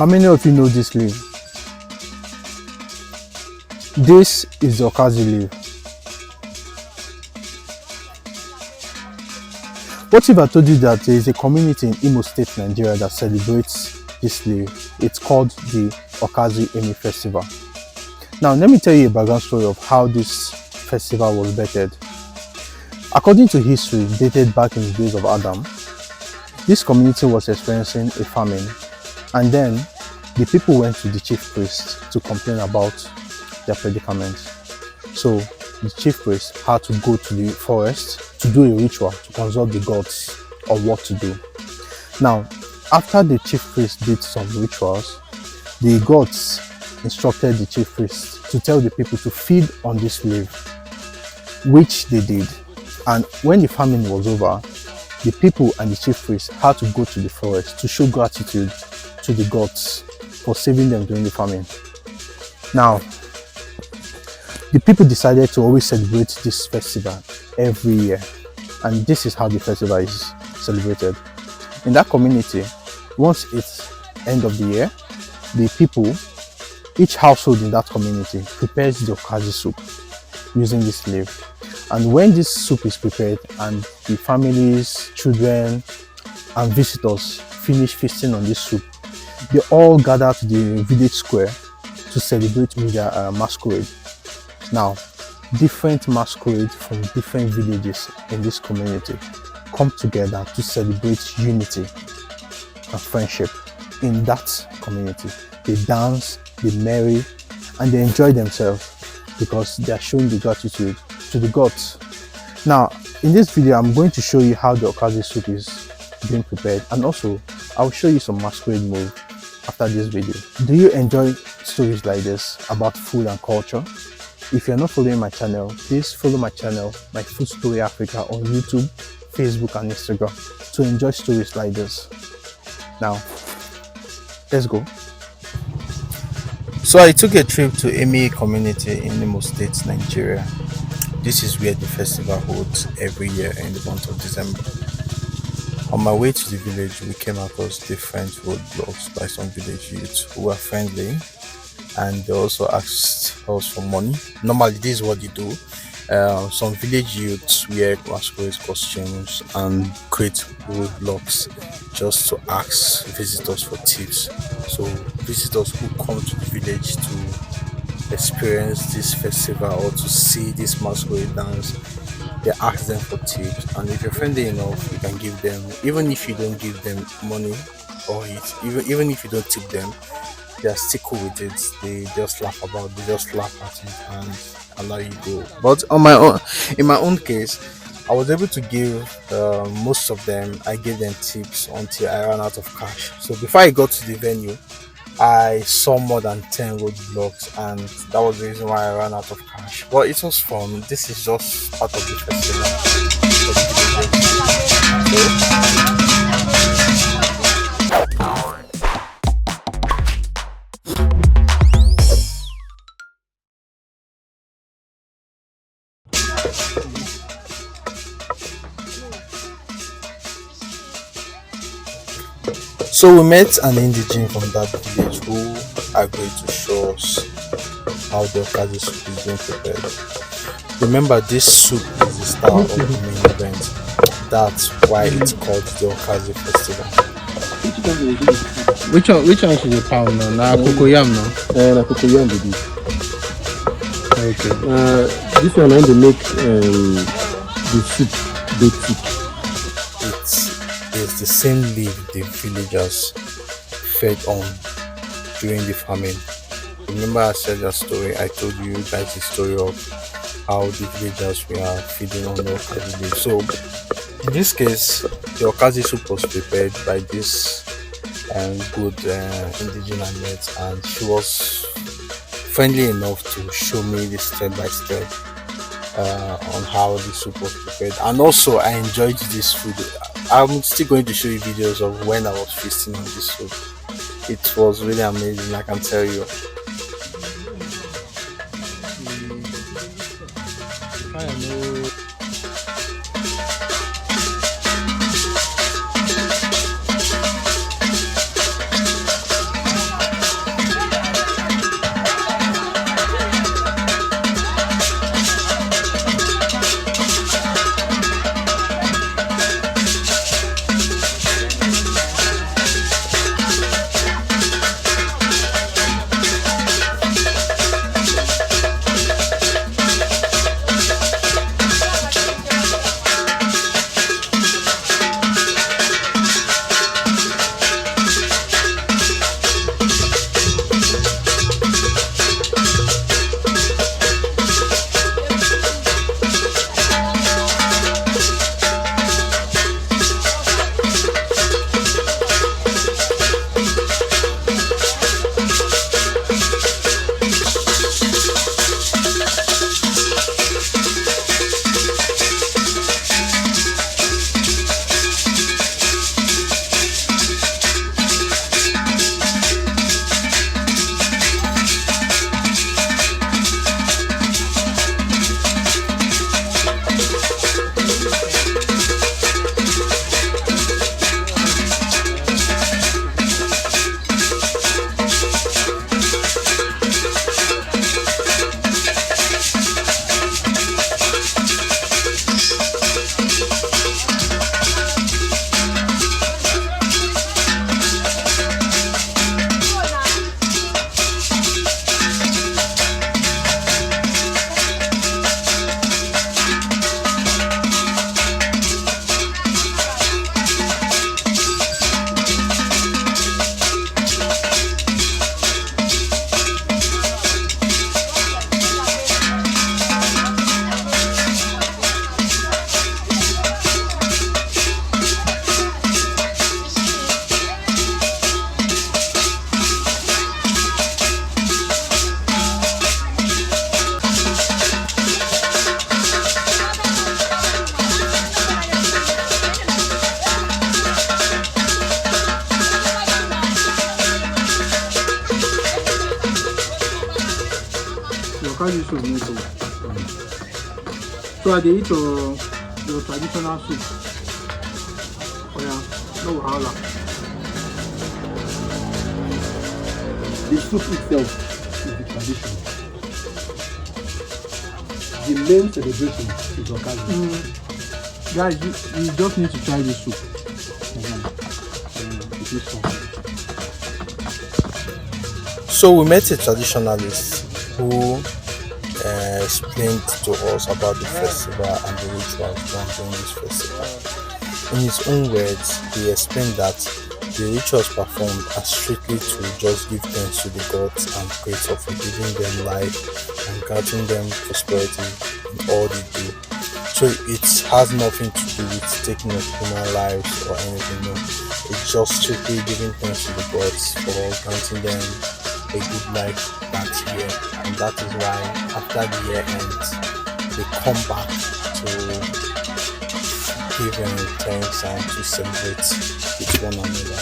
How many of you know this leaf? This is the Okazi leaf. What if I told you that there is a community in Imo State, Nigeria that celebrates this leaf? It's called the Okazi Emii Festival. Now, let me tell you a background story of how this festival was birthed. According to history dated back in the days of Adam, this community was experiencing a famine, and then the people went to the chief priest to complain about their predicament. So the chief priest had to go to the forest to do a ritual to consult the gods on what to do. Now, after the chief priest did some rituals, the gods instructed the chief priest to tell the people to feed on this leaf, which they did. And when the famine was over, the people and the chief priest had to go to the forest to show gratitude to the gods for saving them during the famine. Now, the people decided to always celebrate this festival every year, and this is how the festival is celebrated. In that community, once it's end of the year, the people, each household in that community prepares the Okazi soup using this leaf. And when this soup is prepared and the families, children and visitors finish feasting on this soup, they all gather to the village square to celebrate with their masquerade. Now, different masquerades from different villages in this community come together to celebrate unity and friendship in that community. They dance, they marry, and they enjoy themselves because they are showing the gratitude to the gods. Now, in this video, I'm going to show you how the Okazi soup is being prepared, and also I'll show you some masquerade move after this video. Do you enjoy stories like this about food and culture? If you're not following my channel, please follow my channel, My Food Story Africa, on YouTube, Facebook and Instagram to enjoy stories like this. Now, let's go. So I took a trip to Emii community in Imo State, Nigeria. This is where the festival holds every year in the month of December. On my way to the village, we came across different roadblocks by some village youths who were friendly, and they also asked us for money. Normally, this is what they do. Some village youths wear masquerade costumes and create roadblocks just to ask visitors for tips. So visitors who come to the village to experience this festival or to see this masquerade dance, they ask them for tips, and if you're friendly enough, you can give them, even if you don't give them money or even if you don't tip them, they are still cool with it. They just laugh at it and allow you go. But in my own case, I was able to give most of them. I gave them tips until I ran out of cash. So before I got to the venue, I saw more than 10 roadblocks, and that was the reason why I ran out of cash. But it was fun. This is just part of the festival. So we met an indigene from that village who agreed to show us how the Okazi soup is being prepared. Remember, this soup is the star of the main event. That's why it's called the Okazi Festival. Which one should you pound now? Na cocoyam now? Na cocoyam with it. Okay. This one I want to make the soup big thick. It's the same leaf the villagers fed on during the famine. Remember I said that story? I told you guys the story of how the villagers were feeding on the Okazi leaf. So in this case, the Okazi soup was prepared by this good indigenous net, and she was friendly enough to show me the step by step on how the soup was prepared. And also I enjoyed this food. I'm still going to show you videos of when I was feasting on this soup. It was really amazing, I can tell you. of no soup. So I dey eat your traditional soup. Oh yeah, no wahala. The soup itself is the tradition. The main celebration is Okazi. Guys, you just need to try this soup. It is fun. So we met a traditionalist who explained to us about the festival and the rituals done during this festival. In his own words, he explained that the rituals performed are strictly to just give thanks to the gods and creators for giving them life and granting them prosperity in all they do. So it has nothing to do with taking of human lives or anything. No, it's just strictly giving thanks to the gods for granting them a good life that year, and that is why after the year ends, they come back to give them thanks and to celebrate with one another.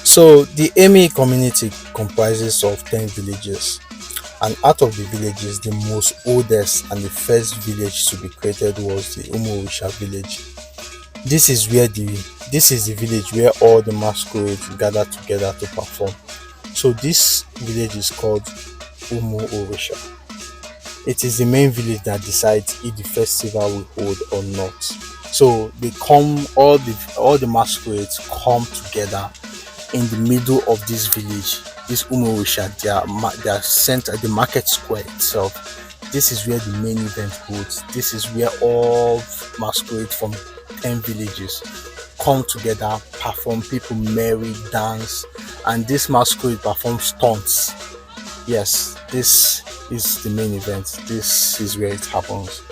So the Emii community comprises of 10 villages, and out of the villages, the most oldest and the first village to be created was the Owerri village. This is the village where all the masquerades gather together to perform. So this village is called Owerri. It is the main village that decides if the festival will hold or not. So they come, all the masquerades come together in the middle of this village, this their center, the market square itself. This is where the main event holds. This is where all masquerades from 10 villages come together, perform, people merry, dance, and this masquerade performs stunts. Yes, this is the main event. This is where it happens.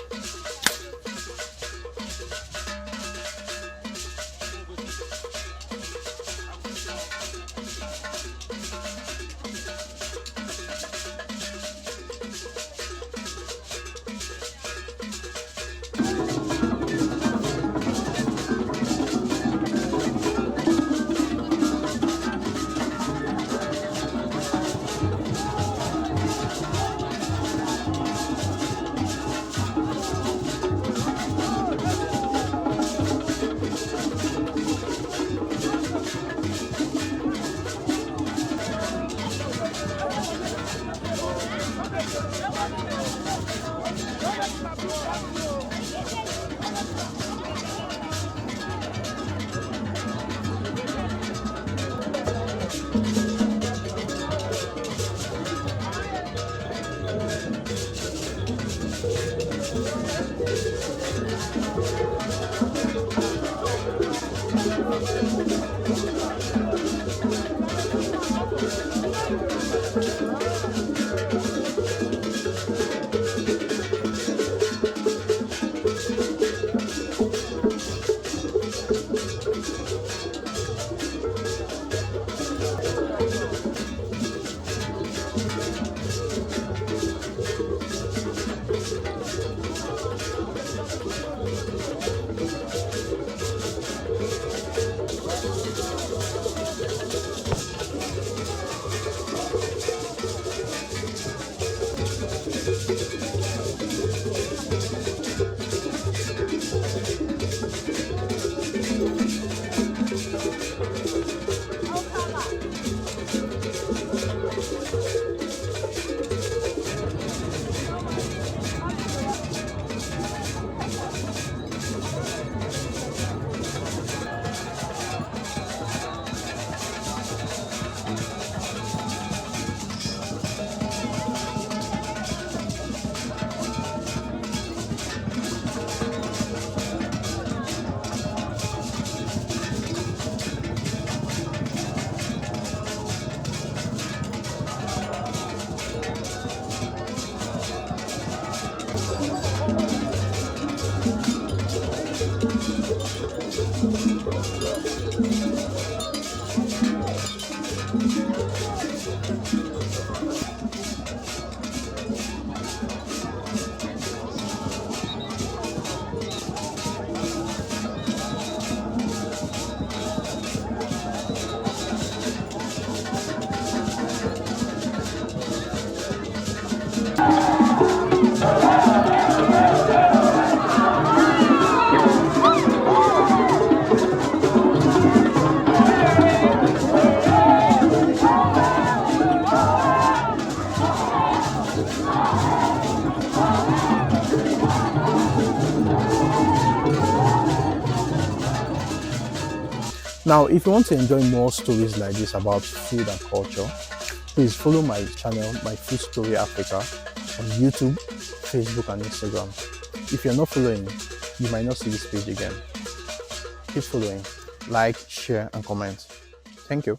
Now, if you want to enjoy more stories like this about food and culture, please follow my channel, My Food Story Africa, on YouTube, Facebook, and Instagram. If you're not following, you might not see this page again. Keep following, like, share, and comment. Thank you.